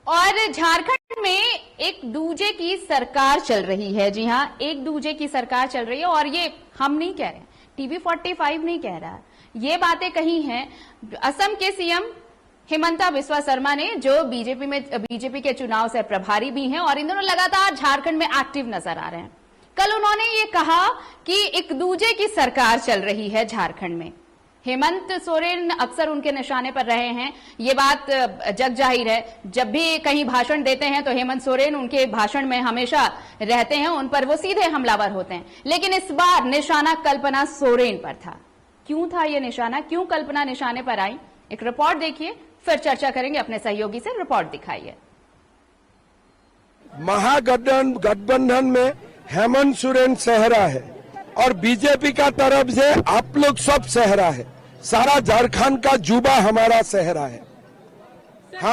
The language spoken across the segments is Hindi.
और झारखंड में एक दूजे की सरकार चल रही है। जी हां, एक दूजे की सरकार चल रही है और ये हम नहीं कह रहे, टीवी 45 नहीं कह रहा, ये बातें कही हैं असम के सीएम हिमंता बिस्वा शर्मा ने, जो बीजेपी के चुनाव से प्रभारी भी हैं और इन दोनों लगातार झारखंड में एक्टिव नजर आ रहे हैं। कल उन्होंने ये कहा कि एक दूजे की सरकार चल रही है झारखंड में। हेमंत सोरेन अक्सर उनके निशाने पर रहे हैं, ये बात जग जाहिर है। जब भी कहीं भाषण देते हैं तो हेमंत सोरेन उनके भाषण में हमेशा रहते हैं, उन पर वो सीधे हमलावर होते हैं। लेकिन इस बार निशाना कल्पना सोरेन पर था। क्यों था ये निशाना, क्यों कल्पना निशाने पर आई? एक रिपोर्ट देखिए, फिर चर्चा करेंगे। अपने सहयोगी से रिपोर्ट दिखाइए। महागठबंधन में हेमंत सोरेन सहरा है और बीजेपी का तरफ से आप लोग सब सहरा है। सारा झारखंड का जुबा हमारा सहरा है।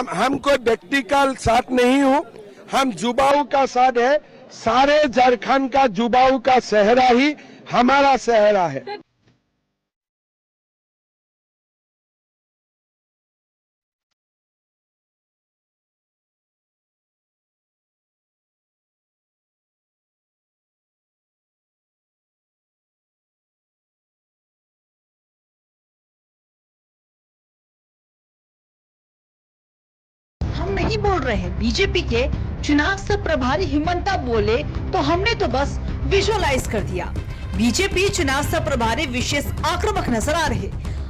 हम कोई व्यक्ति का साथ नहीं हूँ, हम जुबाऊ का साथ है। सारे झारखंड का जुबाऊ का सहरा ही हमारा सहरा है। नहीं बोल रहे हैं, बीजेपी के चुनाव से प्रभारी हिमंता बोले तो हमने तो बस विजुअलाइज कर दिया। बीजेपी चुनाव से प्रभारी विशेष आक्रामक नजर आ रहे।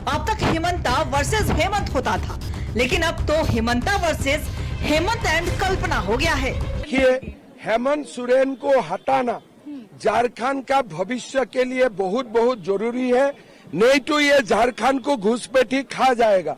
अब तक हिमंता वर्सेस हेमंत होता था, लेकिन अब तो हिमंता वर्सेस हेमंत एंड कल्पना हो गया है। देखिए, हेमंत सोरेन को हटाना झारखंड का भविष्य के लिए बहुत बहुत जरूरी है, नहीं तो ये झारखंड को घुसपैठी खा जाएगा।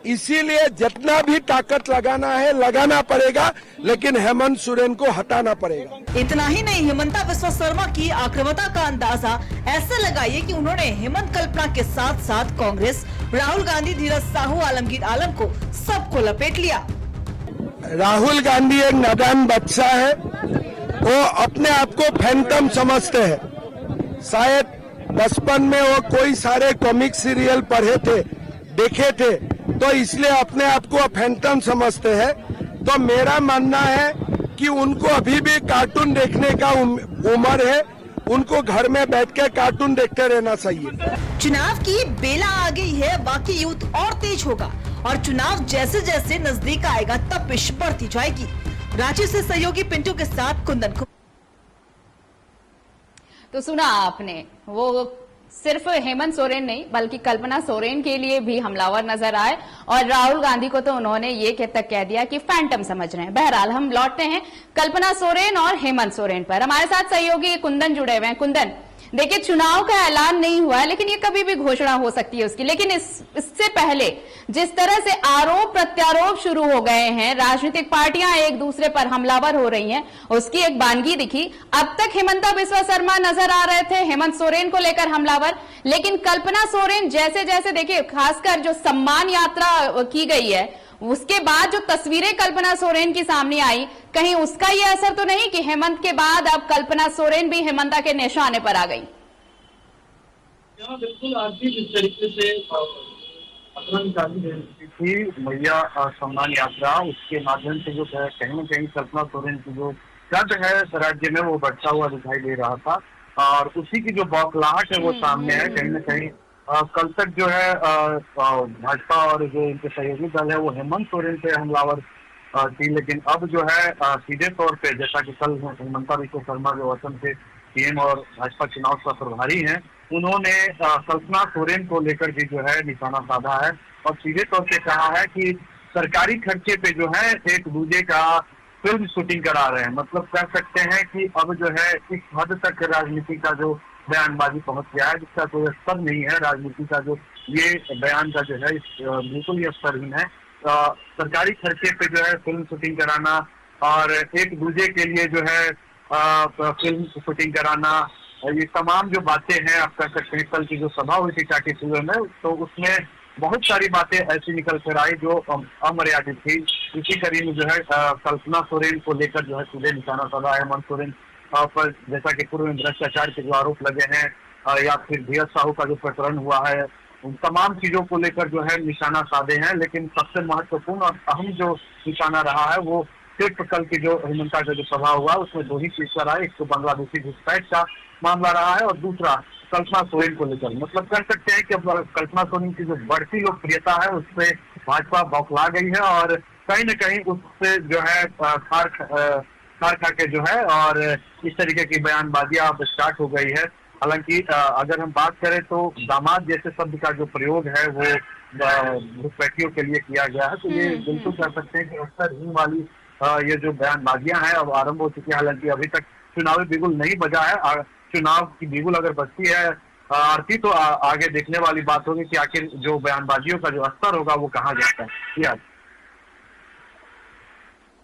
इसीलिए जितना भी ताकत लगाना है लगाना पड़ेगा, लेकिन हेमंत सोरेन को हटाना पड़ेगा। इतना ही नहीं, हिमंता बिस्वा शर्मा की आक्रामकता का अंदाजा ऐसे लगाइए कि उन्होंने हेमंत कल्पना के साथ साथ कांग्रेस, राहुल गांधी, धीरज साहू, आलमगीर आलम को सबको लपेट लिया। राहुल गांधी एक नादान बच्चा है, वो अपने आप को फैंटम समझते हैं। शायद बचपन में वो कोई सारे कॉमिक सीरियल पढ़े थे, देखे थे, तो इसलिए अपने आप को फैंटम समझते हैं। तो मेरा मानना है कि उनको अभी भी कार्टून देखने का उम्र है, उनको घर में बैठ के कार्टून देखते रहना चाहिए। चुनाव की बेला आ गई है, बाकी यूथ और तेज होगा और चुनाव जैसे जैसे नजदीक आएगा तब पिश बढ़ती जाएगी। रांची से सहयोगी पिंटू के साथ कुंदन। तो सुना आपने, वो सिर्फ हेमंत सोरेन नहीं बल्कि कल्पना सोरेन के लिए भी हमलावर नजर आए और राहुल गांधी को तो उन्होंने ये तक कह दिया कि फैंटम समझ रहे हैं। बहरहाल हम लौटते हैं कल्पना सोरेन और हेमंत सोरेन पर। हमारे साथ सहयोगी कुंदन जुड़े हुए हैं। कुंदन, देखिए, चुनाव का ऐलान नहीं हुआ है, लेकिन ये कभी भी घोषणा हो सकती है उसकी। लेकिन इससे पहले जिस तरह से आरोप प्रत्यारोप शुरू हो गए हैं, राजनीतिक पार्टियां एक दूसरे पर हमलावर हो रही हैं, उसकी एक बानगी दिखी। अब तक हिमंता बिस्वा शर्मा नजर आ रहे थे हेमंत सोरेन को लेकर हमलावर, लेकिन कल्पना सोरेन जैसे जैसे, देखिए, खासकर जो सम्मान यात्रा की गई है उसके बाद जो तस्वीरें कल्पना सोरेन की सामने आई, कहीं उसका ये असर तो नहीं कि हेमंत के बाद अब कल्पना सोरेन भी हेमंता के निशाने पर आ गई? बिल्कुल, आज भी जिस तरीके से थी मैया सम्मान यात्रा, उसके माध्यम से जो है कहीं न कहीं कल्पना सोरेन की जो कद है राज्य में वो बढ़ता हुआ दिखाई दे रहा था और उसी की जो बौखलाहट है वो सामने है। कहीं न कहीं कल तक जो है भाजपा और जो इनके सहयोगी दल है वो हेमंत सोरेन पे हमलावर थी, लेकिन अब जो है सीधे तौर पे, जैसा कि कल हिमंता बिस्वा शर्मा जो असम के सीएम और भाजपा चुनाव का प्रभारी हैं, उन्होंने कल्पना सोरेन को लेकर भी जो है निशाना साधा है और सीधे तौर पे कहा है कि सरकारी खर्चे पे जो है एक दूजे का फिल्म शूटिंग करा रहे हैं। मतलब कह सकते हैं कि अब जो है इस हद तक राजनीति का जो बयानबाजी पहुंच गया है जिसका कोई स्तर नहीं है। राजनीति का जो ये बयान का जो है बिल्कुल ही स्तरहीन है। सरकारी खर्चे पे जो है फिल्म शूटिंग कराना और एक दूजे के लिए जो है फिल्म शूटिंग कराना, ये तमाम जो बातें हैं, आप कह सकते हैं कल की जो सभा हुई थी टाटी सुबह में, तो उसमें बहुत सारी बातें ऐसी निकल कर आई जो अमर्यादित थी। इसी कड़ी में जो है कल्पना सोरेन को लेकर जो है सीधे निशाना साधा है। हेमंत सोरेन पर जैसा कि पूर्व में भ्रष्टाचार के जो आरोप लगे हैं या फिर धीरज साहू का जो प्रकरण हुआ है, तमाम चीजों को लेकर जो है निशाना साधे हैं, लेकिन सबसे महत्वपूर्ण और अहम जो निशाना रहा है वो सिर्फ कल की जो हिमंता का जो सभा हुआ उसमें दो ही चीज पर आए। एक तो बांग्लादेशी घुसपैठ का मामला रहा है और दूसरा कल्पना सोरेन को लेकर। मतलब कह सकते हैं कि अब कल्पना सोरेन की जो बढ़ती लोकप्रियता है उससे भाजपा बौखला गई है और कहीं न कहीं उससे जो है खार खा के जो है और इस तरीके की बयानबाजियां अब स्टार्ट हो गई है। हालांकि अगर हम बात करें तो दामाद जैसे शब्द का जो प्रयोग है वो घुसपैठियों के लिए किया गया है, तो ये बिल्कुल कह सकते हैं कि अक्सर ही वाली ये जो बयानबाजियां हैं अब आरंभ हो चुकी है। हालांकि अभी तक चुनावी बिगुल नहीं बजा है, चुनाव की बिगुल अगर बजती है आरती तो आगे देखने वाली बात होगी कि आखिर जो बयानबाजियों का जो स्तर होगा वो कहाँ जाता है।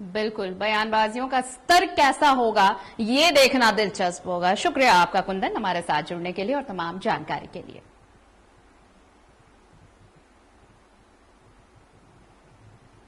बिल्कुल, बयानबाजियों का स्तर कैसा होगा ये देखना दिलचस्प होगा। शुक्रिया आपका कुंदन हमारे साथ जुड़ने के लिए और तमाम जानकारी के लिए।